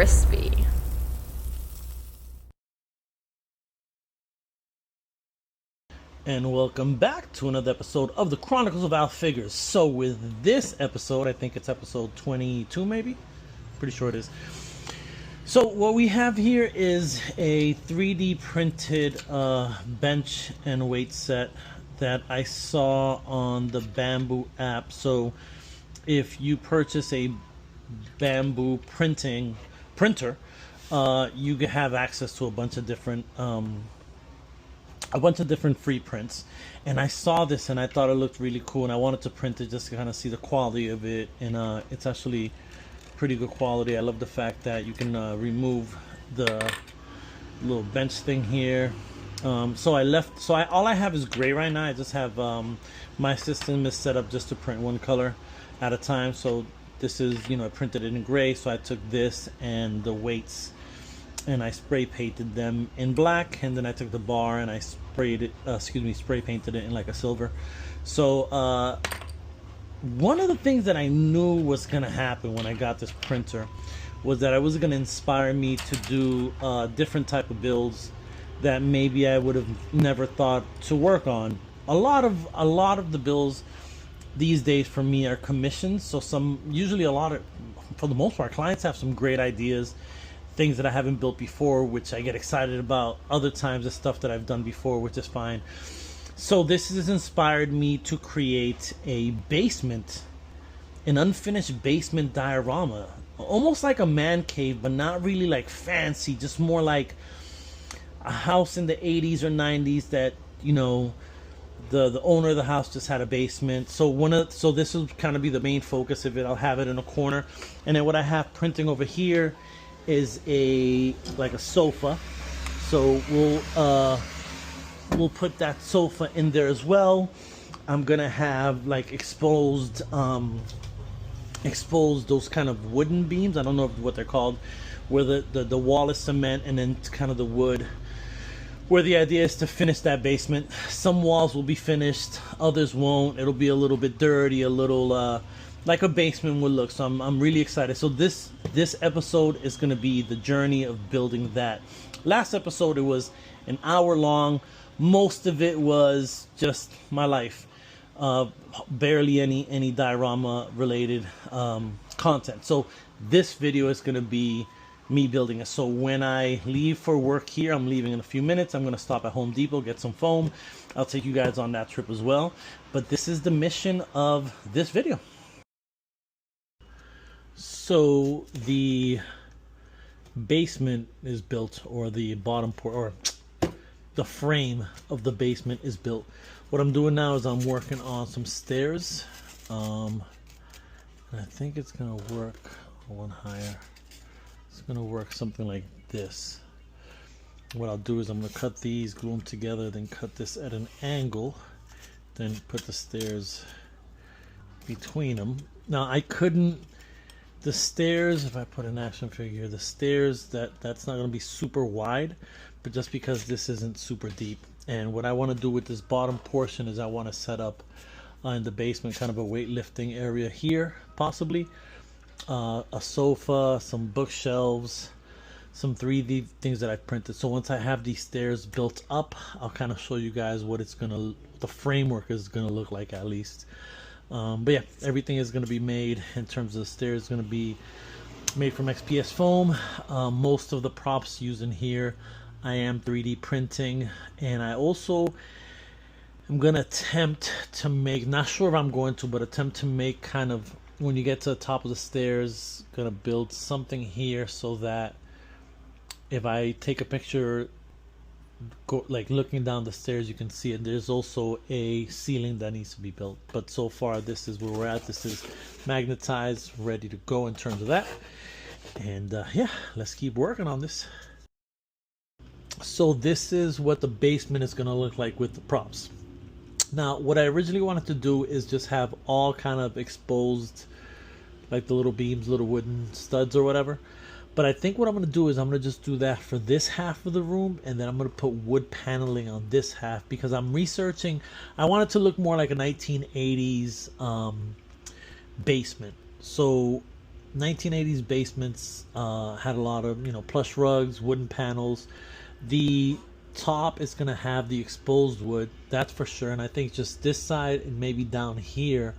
crispy. And welcome back to another episode of the Chronicles of Al Figures. So with this episode, I think it's episode 22 maybe? Pretty sure it is. So what we have here is a 3D printed bench and weight set that I saw on the Bamboo app. So if you purchase a Bamboo printer, you can have access to a bunch of different free prints. And I saw this and I thought it looked really cool, and I wanted to print it just to kind of see the quality of it. And it's actually pretty good quality. I love the fact that you can remove the little bench thing here. All I have is gray right now. I just have my system is set up just to print one color at a time. So this is, I printed it in gray, so I took this and the weights and I spray painted them in black, and then I took the bar and I spray painted it in like a silver. So one of the things that I knew was gonna happen when I got this printer was that it was gonna inspire me to do different type of builds that maybe I would have never thought to work on. A lot of the builds these days for me are commissions. So for the most part, clients have some great ideas, things that I haven't built before, which I get excited about. Other times it's stuff that I've done before, which is fine. So this has inspired me to create a basement, an unfinished basement diorama, almost like a man cave, but not really like fancy, just more like a house in the 80s or 90s that, the owner of the house just had a basement. So this will kind of be the main focus of it. I'll have it in a corner, and then what I have printing over here is like a sofa. So we'll put that sofa in there as well. I'm gonna have like exposed those kind of wooden beams. I don't know what they're called, where the wall is cement and then kind of the wood, where the idea is to finish that basement. Some walls will be finished, others won't. It'll be a little bit dirty, a little like a basement would look. So I'm really excited. So this episode is going to be the journey of building that. Last episode, it was an hour long. Most of it was just my life, barely any diorama related content. So this video is going to be me building it. So when I leave for work here, I'm leaving in a few minutes, I'm going to stop at Home Depot, get some foam. I'll take you guys on that trip as well. But this is the mission of this video. So the basement is built, or the the frame of the basement is built. What I'm doing now is I'm working on some stairs. And I think it's gonna work one higher. It's gonna work something like this. What I'll do is I'm gonna cut these, glue them together, then cut this at an angle, then put the stairs between them. Now the stairs, if I put an action figure, the stairs, that's not going to be super wide, but just because this isn't super deep. And what I want to do with this bottom portion is I want to set up in the basement kind of a weightlifting area here, possibly a sofa, some bookshelves, some 3D things that I printed. So once I have these stairs built up, I'll kind of show you guys what the framework is going to look like, at least. But yeah, everything is going to be made in terms of the stairs, going to be made from XPS foam. Most of the props used in here I am 3D printing, and I also am going to attempt to make, not sure if I'm going to, but attempt to make kind of, when you get to the top of the stairs, going to build something here so that if I take a picture like looking down the stairs, you can see it. There's also a ceiling that needs to be built, but so far this is where we're at. This is magnetized, ready to go in terms of that. And yeah, let's keep working on this. So this is what the basement is going to look like with the props. Now what I originally wanted to do is just have all kind of exposed, like the little beams, little wooden studs or whatever. But I think what I'm going to do is I'm going to just do that for this half of the room, and then I'm going to put wood paneling on this half, because I'm researching. I want it to look more like a 1980s basement. So 1980s basements had a lot of, plush rugs, wooden panels. The top is going to have the exposed wood, that's for sure. And I think just this side and maybe down here,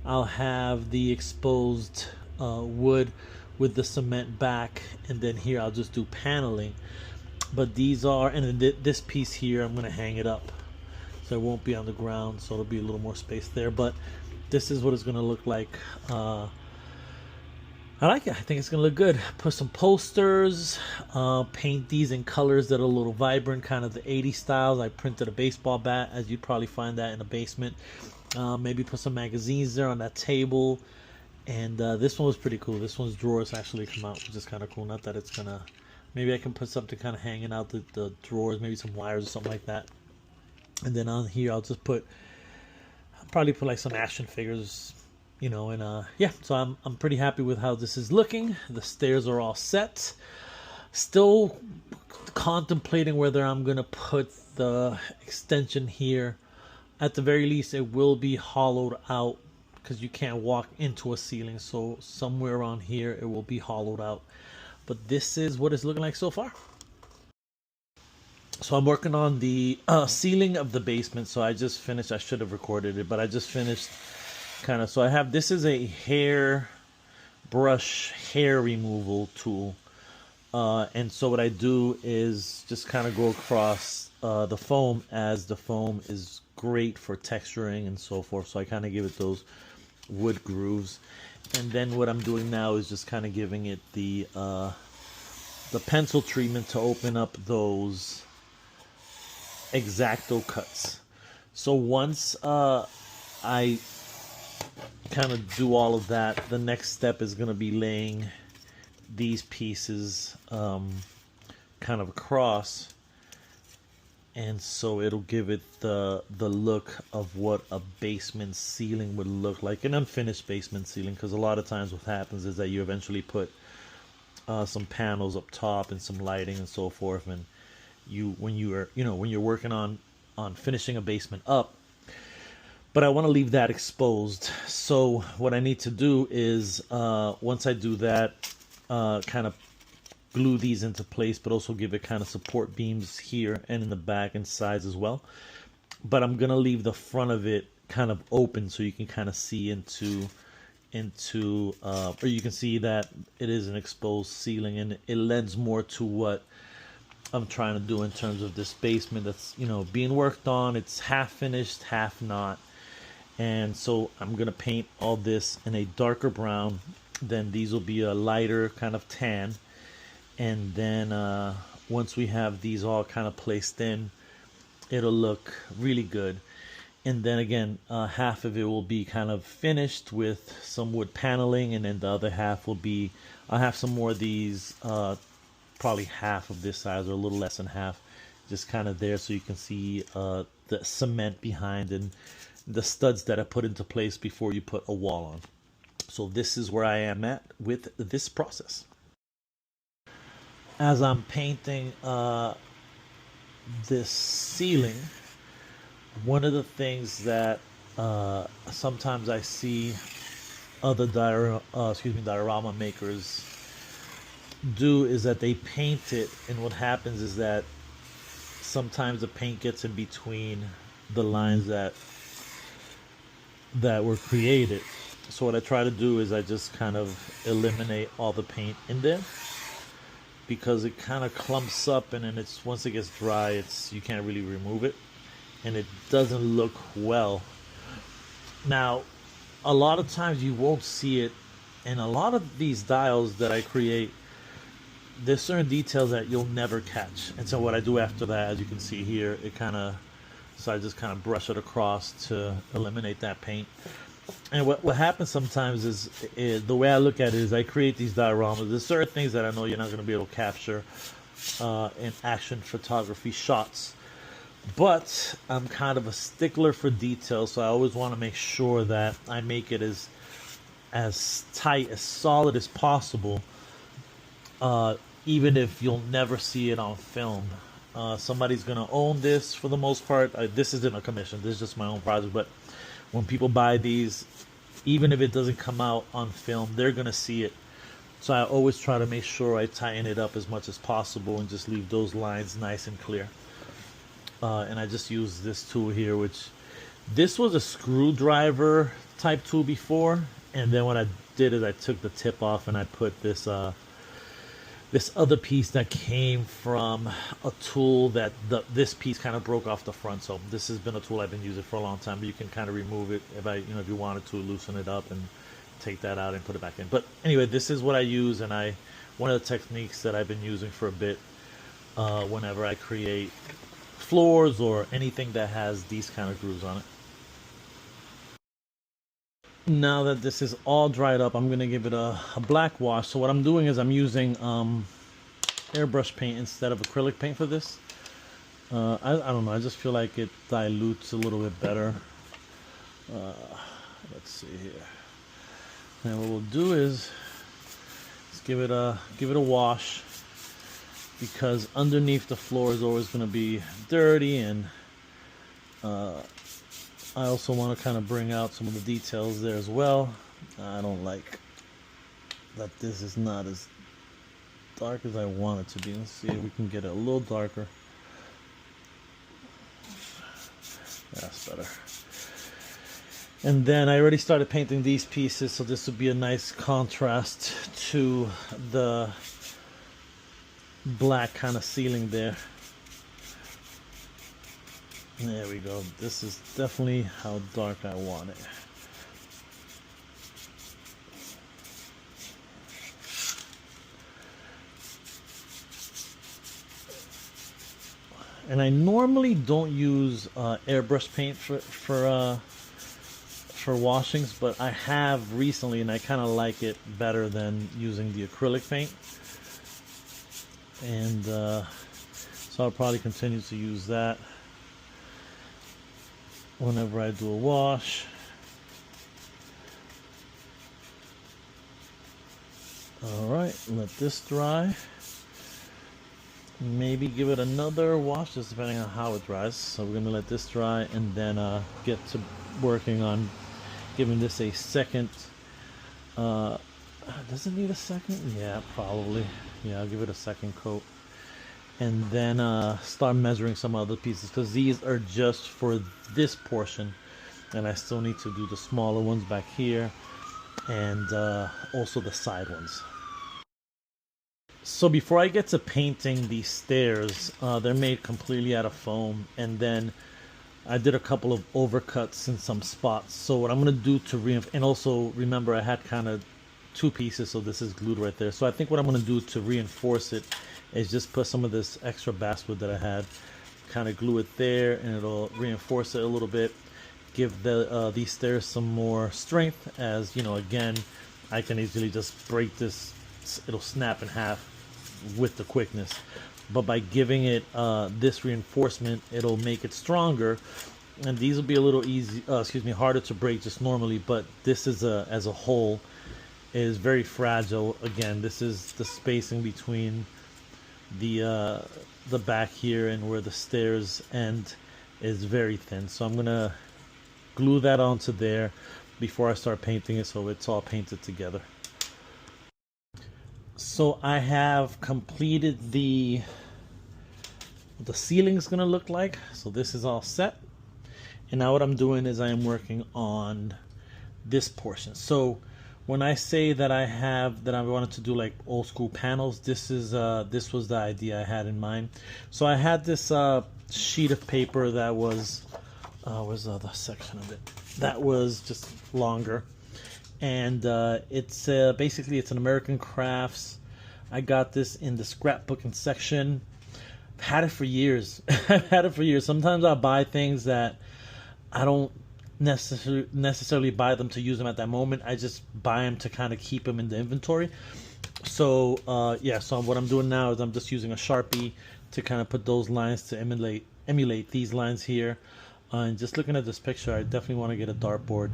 I'll have the exposed wood with the cement back. And then here I'll just do paneling. But these are, and then this piece here, I'm going to hang it up. So it won't be on the ground. So it'll be a little more space there. But this is what it's going to look like. I like it. I think it's gonna look good. Put some posters, paint these in colors that are a little vibrant, kind of the 80s styles. I printed a baseball bat, as you'd probably find that in the basement. Maybe put some magazines there on that table. And this one was pretty cool. This one's drawers actually come out, which is kind of cool. Not that it's gonna, maybe I can put something kind of hanging out the drawers, maybe some wires or something like that. And then on here, I'll probably put like some action figures, and yeah, so I'm pretty happy with how this is looking. The stairs are all set. Still contemplating whether I'm gonna put the extension here. At the very least, it will be hollowed out because you can't walk into a ceiling, so somewhere around here it will be hollowed out. But this is what it's looking like so far. So I'm working on the ceiling of the basement. So I just finished, I should have recorded it, but I just finished so I have, this is a hair removal tool. And so what I do is just kind of go across the foam, as the foam is great for texturing and so forth. So I kind of give it those wood grooves. And then what I'm doing now is just kind of giving it the pencil treatment to open up those X-Acto cuts. So once I kind of do all of that, the next step is going to be laying these pieces kind of across, and so it'll give it the look of what a basement ceiling would look like, an unfinished basement ceiling. Because a lot of times what happens is that you eventually put some panels up top and some lighting and so forth, and when you're working on finishing a basement up. But I want to leave that exposed. So what I need to do is, once I do that, kind of glue these into place, but also give it kind of support beams here and in the back and sides as well. But I'm going to leave the front of it kind of open so you can kind of see into or you can see that it is an exposed ceiling, and it lends more to what I'm trying to do in terms of this basement that's, being worked on. It's half finished, half not. And so I'm going to paint all this in a darker brown. Then these will be a lighter kind of tan. And then once we have these all kind of placed in, it'll look really good. And then again, half of it will be kind of finished with some wood paneling. And then the other half will be, I'll have some more of these, probably half of this size or a little less than half, just kind of there so you can see the cement behind and the studs that I put into place before you put a wall on. So this is where I am at with this process. As I'm painting this ceiling, one of the things that sometimes I see other diorama makers do is that they paint it, and what happens is that sometimes the paint gets in between the lines that were created. So what I try to do is I just kind of eliminate all the paint in there, because it kind of clumps up, and then it's, once it gets dry, you can't really remove it, and it doesn't look well. Now, a lot of times you won't see it, and a lot of these dials that I create, there's certain details that you'll never catch. And so what I do after that, as you can see here, so I just kind of brush it across to eliminate that paint. And what happens sometimes is the way I look at it is I create these dioramas. There's certain things that I know you're not going to be able to capture in action photography shots. But I'm kind of a stickler for detail, so I always want to make sure that I make it as tight, as solid as possible, even if you'll never see it on film. Somebody's going to own this for the most part. This isn't a commission. This is just my own project. But when people buy these, even if it doesn't come out on film, they're going to see it. So I always try to make sure I tighten it up as much as possible and just leave those lines nice and clear. And I just use this tool here, which this was a screwdriver type tool before, and then what I did is I took the tip off and I put this this other piece that came from a tool that this piece kind of broke off the front. So this has been a tool I've been using for a long time, but you can kind of remove it if you wanted to loosen it up and take that out and put it back in. But anyway, this is what I use, and one of the techniques that I've been using for a bit whenever I create floors or anything that has these kind of grooves on it. Now that this is all dried up, I'm gonna give it a black wash. So what I'm doing is I'm using airbrush paint instead of acrylic paint for this. I don't know, I just feel like it dilutes a little bit better. Let's see here. And what we'll do is just give it a wash, because underneath the floor is always going to be dirty, and I also want to kind of bring out some of the details there as well. I don't like that this is not as dark as I want it to be. Let's see if we can get it a little darker. That's better. And then I already started painting these pieces, so this would be a nice contrast to the black kind of ceiling there. There we go. This is definitely how dark I want it. And I normally don't use airbrush paint for washings, but I have recently, and I kind of like it better than using the acrylic paint. And so I'll probably continue to use that whenever I do a wash. Alright, let this dry. Maybe give it another wash, just depending on how it dries. So we're going to let this dry and then get to working on giving this a second. Does it need a second? Yeah, probably. Yeah, I'll give it a second coat. And then start measuring some other pieces, because these are just for this portion. And I still need to do the smaller ones back here, and also the side ones. So before I get to painting these stairs, they're made completely out of foam, and then I did a couple of overcuts in some spots. So what I'm going to do to reinforce, and also remember I had kind of two pieces, so this is glued right there. So I think what I'm going to do to reinforce it is just put some of this extra basswood that I had, kind of glue it there, and it'll reinforce it a little bit, give these stairs some more strength. As you know, again, I can easily just break this, it'll snap in half with the quickness, but by giving it this reinforcement, it'll make it stronger, and these will be a little harder to break just normally. But this is as a whole is very fragile. Again, this is the spacing between the back here and where the stairs end is very thin, so I'm gonna glue that onto there before I start painting it, so it's all painted together. So I have completed the ceiling's gonna look like. So this is all set, and now what I'm doing is I am working on this portion. So when I say that I wanted to do like old school panels, this was the idea I had in mind. So I had this sheet of paper that was where's the other section of it that was just longer, and it's basically it's an American Crafts. I got this in the scrapbooking section. I've had it for years. I've had it for years. Sometimes I buy things that I don't necessarily buy them to use them at that moment. I just buy them to kind of keep them in the inventory. So yeah, so what I'm doing now is I'm just using a Sharpie to kind of put those lines to emulate these lines here. And just looking at this picture, I definitely want to get a dartboard.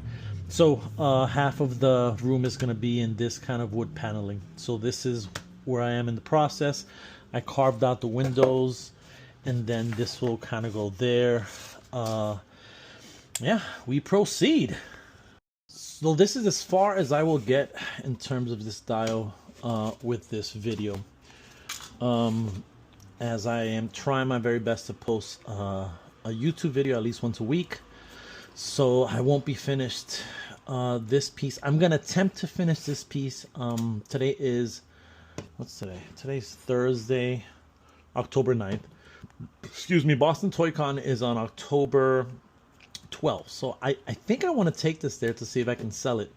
So half of the room is going to be in this kind of wood paneling. So this is where I am in the process. I carved out the windows, and then this will kind of go there. Yeah, we proceed. So this is as far as I will get in terms of this with this video, as I am trying my very best to post a YouTube video at least once a week. So I won't be finished this piece. I'm gonna attempt to finish this piece. Today is, what's today? Today's Thursday, October 9th. Excuse me, Boston Toy Con is on October 12th. So I think I want to take this there to see if I can sell it.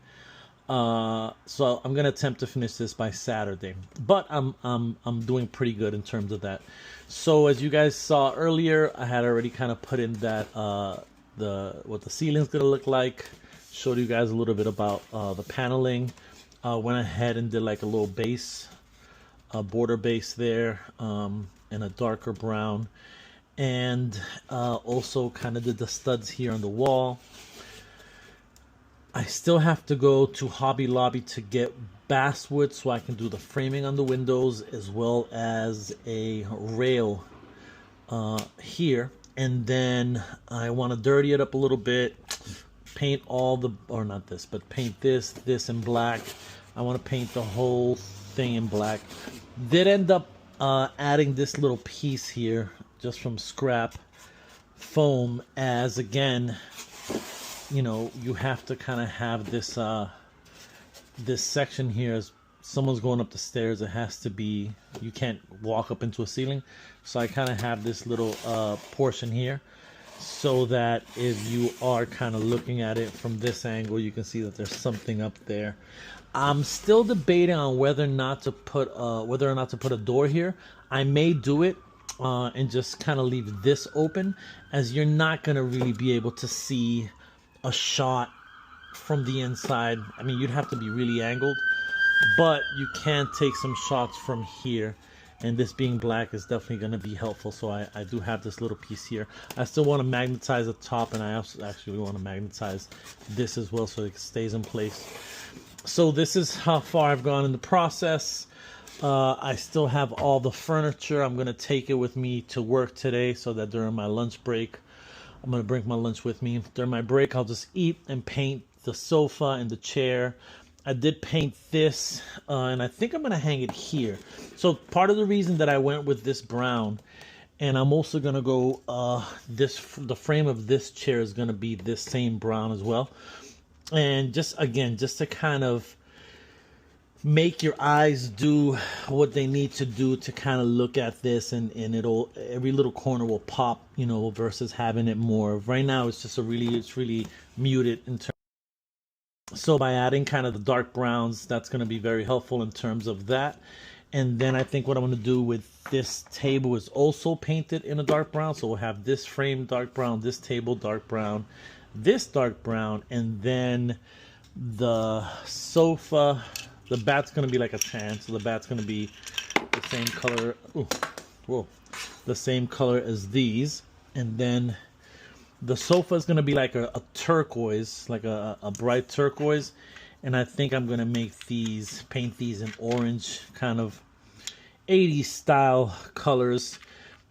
So I'm gonna attempt to finish this by Saturday, but I'm doing pretty good in terms of that. So as you guys saw earlier, I had already kind of put in that what the ceiling's gonna look like. Showed you guys a little bit about the paneling. Went ahead and did like a little base, border base there, in a darker brown, and also kind of did the studs here on the wall. I still have to go to Hobby Lobby to get basswood so I can do the framing on the windows, as well as a rail here. And then I want to dirty it up a little bit, paint all the, or not this, but paint this in black. I want to paint the whole thing in black. Did end up adding this little piece here just from scrap foam, as again, you know, you have to kind of have this this section here. As someone's going up the stairs, it has to be, you can't walk up into a ceiling. So I kind of have this little portion here, so that if you are kind of looking at it from this angle, you can see that there's something up there. I'm still debating on whether or not to put a door here. I may do it and just kind of leave this open, as you're not going to really be able to see a shot from the inside. I mean, you'd have to be really angled, but you can take some shots from here, and this being black is definitely going to be helpful. So I do have this little piece here. I still want to magnetize the top, and I also actually want to magnetize this as well so it stays in place. So this is how far I've gone in the process. I still have all the furniture. I'm going to take it with me to work today, so that during my lunch break, I'm going to bring my lunch with me. During my break, I'll just eat and paint the sofa and the chair. I did paint this, and I think I'm going to hang it here. So part of the reason that I went with this brown, and I'm also going to go, the frame of this chair is going to be this same brown as well. And just, again, just to kind of make your eyes do what they need to do to kind of look at this, and it'll, every little corner will pop, you know, versus having it more. Right now it's just it's really muted in terms. So by adding kind of the dark browns, that's going to be very helpful in terms of that. And then I think what I'm going to do with this table is also paint it in a dark brown. So we'll have this frame dark brown, this table dark brown, this dark brown, and then the sofa, the bat's going to be like a tan. So the bat's going to be the same color. Ooh, whoa, the same color as these. And then the sofa is going to be like a turquoise, like a bright turquoise. And I think I'm going to make these, paint these in orange, kind of 80s style colors.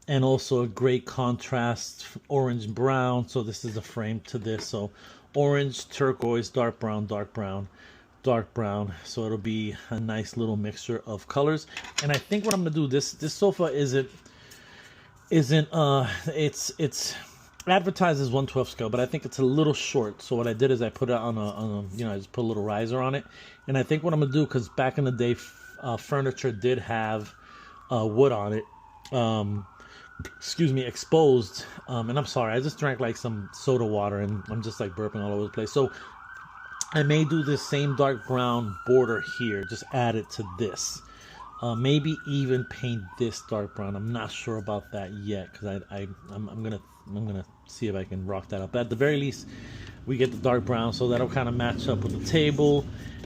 And also a great contrast, orange brown. So this is the frame to this. So orange, turquoise, dark brown, dark brown, dark brown. So it'll be a nice little mixture of colors. And I think what I'm going to do, this sofa it's advertised as 1/12 scale, but I think it's a little short. So what I did is I put it on a you know, I just put a little riser on it. And I think what I'm gonna do, because back in the day, furniture did have wood on it, excuse me, exposed. And I'm sorry, I just drank like some soda water, and I'm just like burping all over the place. So I may do this same dark brown border here, just add it to this. Maybe even paint this dark brown. I'm not sure about that yet, because I'm gonna see if I can rock that up. But at the very least, we get the dark brown, so that'll kind of match up with the table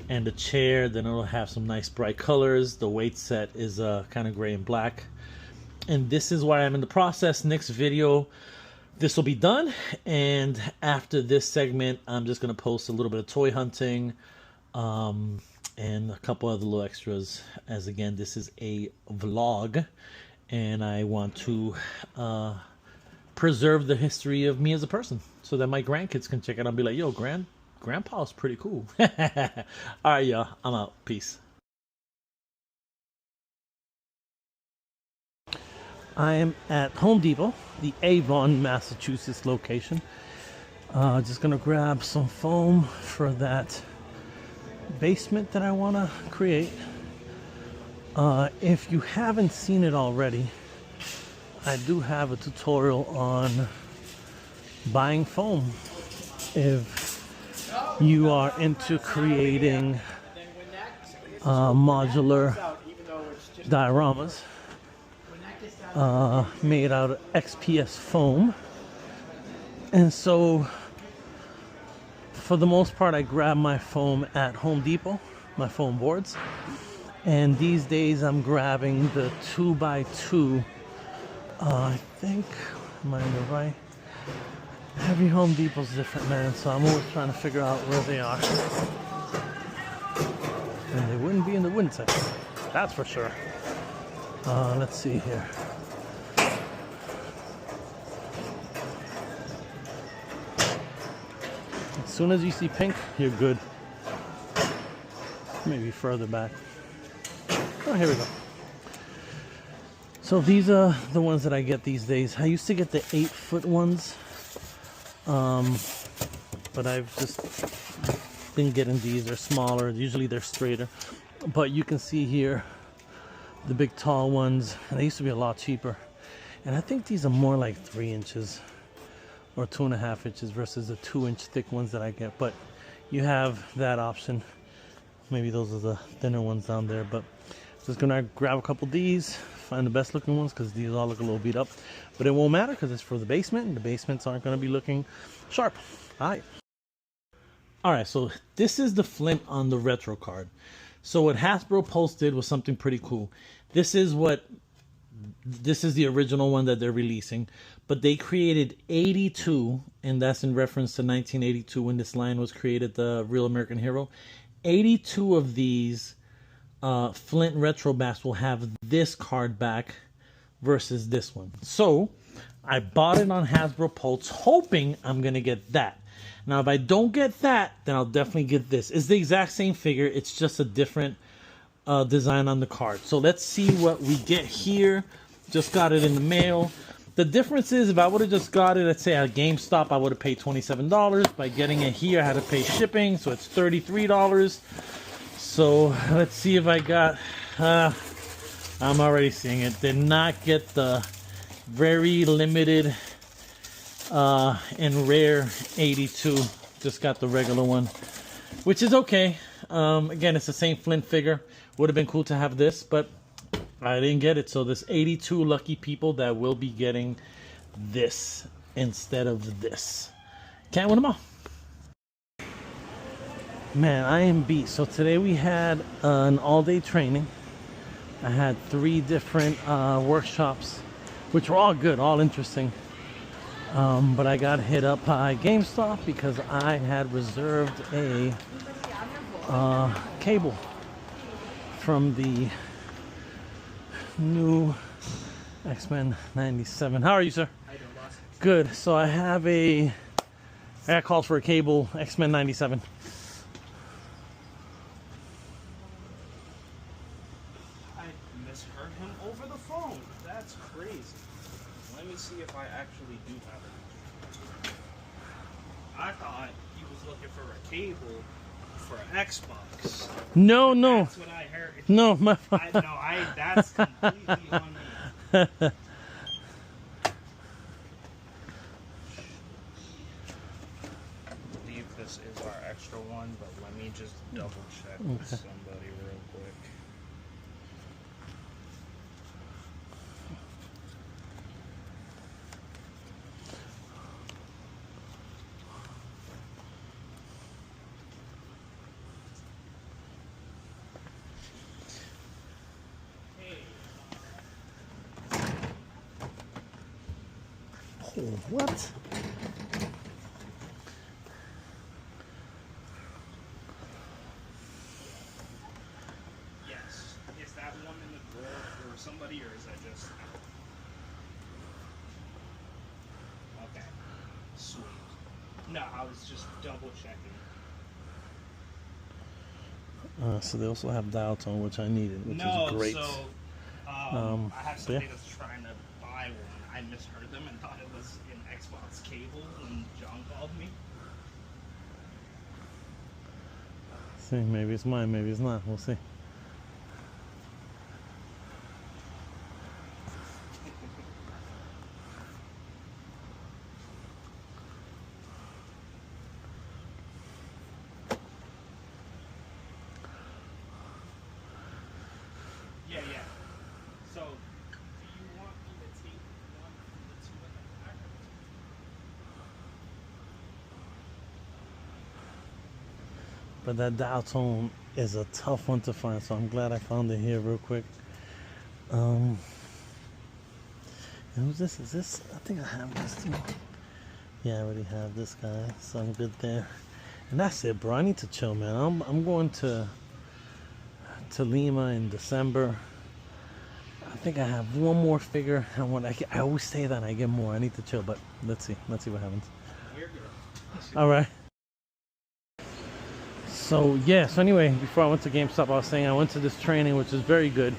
and the chair. Then it'll have some nice bright colors. The weight set is kind of gray and black. And this is why I'm in the process. Next video, this will be done, and after this segment, I'm just gonna post a little bit of toy hunting, and a couple other little extras, as again, this is a vlog, and I want to preserve the history of me as a person, so that my grandkids can check it out and be like, yo, grandpa's pretty cool. All right, y'all, I'm out. Peace. I am at Home Depot, the Avon, Massachusetts location. Just gonna grab some foam for that basement that I want to create. If you haven't seen it already, I do have a tutorial on buying foam. If you are into creating modular dioramas made out of XPS foam. And so for the most part I grab my foam at Home Depot, my foam boards, and these days I'm grabbing the 2x2. I think, am I in the right? Every Home Depot's different, man, so I'm always trying to figure out where they are. And they wouldn't be in the wooden section, that's for sure. Let's see here. As soon as you see pink, you're good. Maybe further back. Oh, here we go. So these are the ones that I get these days. I used to get the 8-foot ones, but I've just been getting these. They're smaller. Usually they're straighter. But you can see here the big tall ones. And they used to be a lot cheaper. And I think these are more like 3 inches or 2.5 inches versus the 2-inch thick ones that I get. But you have that option. Maybe those are the thinner ones down there. But just gonna grab a couple of these, find the best looking ones, because these all look a little beat up. But it won't matter because it's for the basement, and the basements aren't gonna be looking sharp. Alright, so this is the flint on the retro card. So what Hasbro posted was something pretty cool. This is the original one that they're releasing, but they created 82, and that's in reference to 1982 when this line was created, the Real American Hero. 82 of these Flint retro backs will have this card back versus this one. So I bought it on Hasbro Pulse, hoping I'm gonna get that. Now if I don't get that, then I'll definitely get this. It's the exact same figure, it's just a different design on the card. So let's see what we get here. Just got it in the mail. The difference is, if I would have just got it, let's say at GameStop, I would have paid $27. By getting it here, I had to pay shipping, so it's $33. So let's see if I got, I'm already seeing it. Did not get the very limited and rare 82. Just got the regular one, which is okay. Again, it's the same Flint figure. Would have been cool to have this, but I didn't get it. So there's 82 lucky people that will be getting this instead of this. Can't win them all. Man, I am beat. So today we had an all-day training. I had 3 different workshops, which were all good, all interesting. But I got hit up by GameStop because I had reserved a cable from the new X-Men 97. How are you, sir? Good. So I got called for a cable, X-Men 97. Misheard him over the phone. That's crazy. Let me see if I actually do have it. I thought he was looking for a cable for an Xbox. No. That's what I heard. No, my that's completely on me. I believe this is our extra one, but let me just double check with somebody real quick. What? Yes. Is that one in the drawer for somebody, or is that just... Okay. Sweet. No, I was just double checking. So they also have dial tone, which I needed, which is great. So I have somebody that's trying to buy buy one. I misheard them and thought it was an Xbox cable when John called me. See, maybe it's mine, maybe it's not. We'll see. Yeah. So, do you want me to take one from the two in the back? But that dial tone is a tough one to find, so I'm glad I found it here real quick. And who's this? Is this? I think I have this too. Yeah, I already have this guy, so I'm good there. And that's it, bro. I need to chill, man. I'm going to Lima in December. I think I have one more figure. I always say that and I get more. I need to chill, but let's see what happens. All right. So anyway, before I went to GameStop, I was saying I went to this training, which is very good.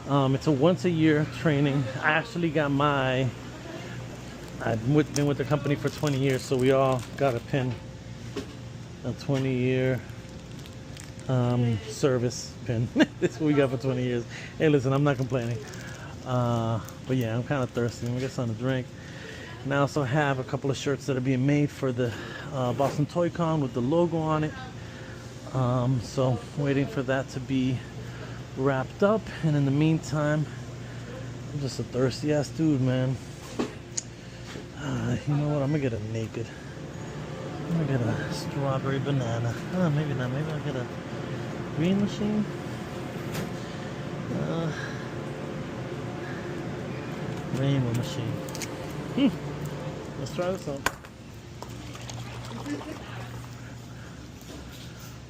It's a once a year training. I actually got I've been with the company for 20 years, so we all got a pin, a 20-year service pin. That's what we got for 20 years. Hey, listen, I'm not complaining. But yeah, I'm kind of thirsty. Let me get something to drink. And I also have a couple of shirts that are being made for the Boston Toy Con with the logo on it. So waiting for that to be wrapped up, and in the meantime, I'm just a thirsty ass dude, man. You know what? I'm gonna get a naked. I'm gonna get a strawberry banana. Maybe not. Maybe I'll get a green machine. Rainbow machine. Let's try this out.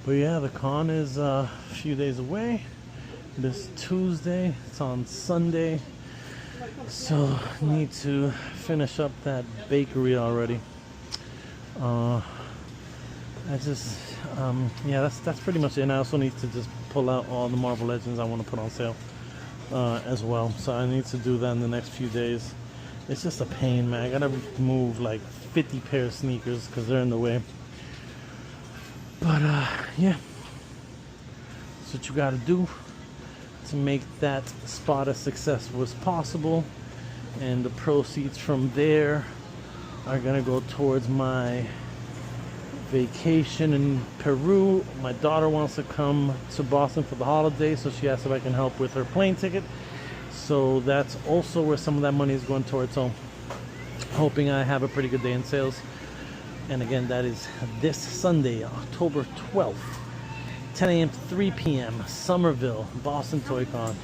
But yeah, the con is a few days away. This Tuesday, it's on Sunday. So need to finish up that bakery already. That's pretty much it. And I also need to just pull out all the Marvel Legends I want to put on sale as well. So I need to do that in the next few days. It's just a pain, man. I gotta move like 50 pair of sneakers because they're in the way. But yeah, that's what you gotta do to make that spot as successful as possible. And the proceeds from there are gonna go towards my vacation in Peru. My daughter wants to come to Boston for the holiday, so she asked if I can help with her plane ticket. So that's also where some of that money is going towards. So hoping I have a pretty good day in sales. And again, that is this Sunday, October 12th, 10 a.m. to 3 p.m. Somerville, Boston Toy Con.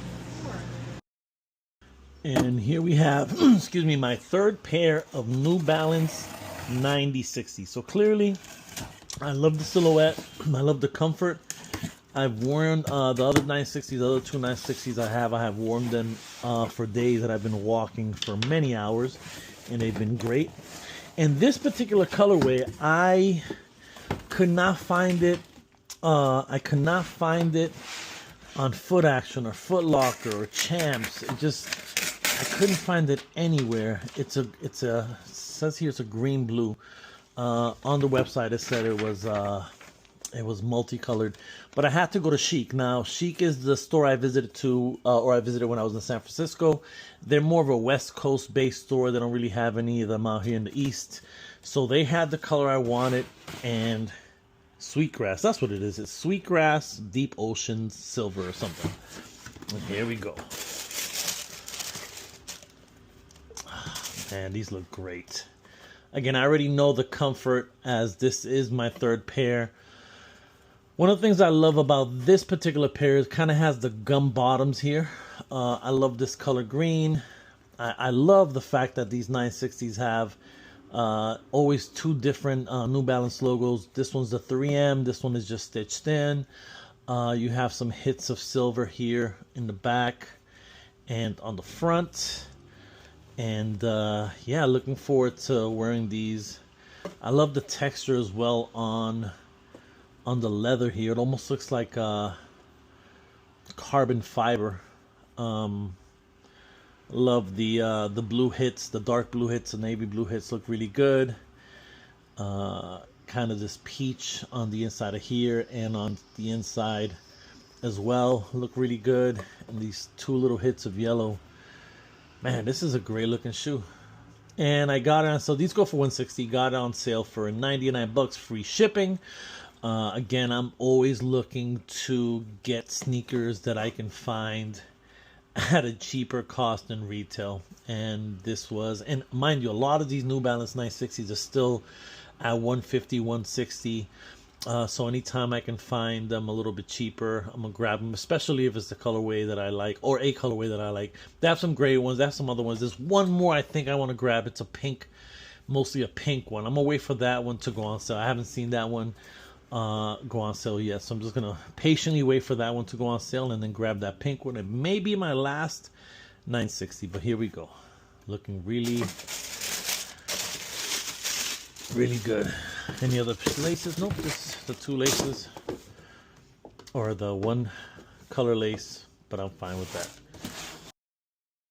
And here we have, excuse me, my third pair of New Balance 9060. So clearly, I love the silhouette. I love the comfort. I've worn the other 960s, the other two 960s I have worn them for days that I've been walking for many hours, and they've been great. And this particular colorway, I could not find it. I could not find it on Foot Action or Foot Locker or Champs. I couldn't find it anywhere. It says here it's a green blue. On the website it said it was multicolored, but I had to go to Chic. Now Chic is the store I visited I visited when I was in San Francisco. They're more of a West Coast based store. They don't really have any of them out here in the East. So they had the color I wanted, and Sweetgrass, that's what it is. It's Sweetgrass Deep Ocean Silver or something. And here we go. Man, these look great. Again, I already know the comfort, as this is my third pair. One of the things I love about this particular pair is kind of has the gum bottoms here. I love this color green. I love the fact that these 960s have always two different New Balance logos. This one's the 3M. This one is just stitched in. You have some hits of silver here in the back and on the front. And yeah, looking forward to wearing these. I love the texture as well on the leather here. It almost looks like carbon fiber, or Love the blue hits, the dark blue hits, the navy blue hits look really good. Kind of this peach on the inside of here and on the inside as well look really good. And these two little hits of yellow. Man, this is a great looking shoe. And I got it on, so these go for $160. Got it on sale for $99, free shipping. Again, I'm always looking to get sneakers that I can find at a cheaper cost than retail. And this was, and mind you, a lot of these New Balance 960s are still at $150, $160. So anytime I can find them a little bit cheaper, I'm gonna grab them, especially if it's the colorway that I like or a colorway that I like. They have some gray ones, they have some other ones. There's one more I think I want to grab. It's a pink, mostly a pink one. I'm gonna wait for that one to go on sale. I haven't seen that one go on sale yet, so I'm just gonna patiently wait for that one to go on sale and then grab that pink one. It may be my last 960, but here we go. Looking really good. Any other laces? Nope, just the two laces or the one color lace, but I'm fine with that.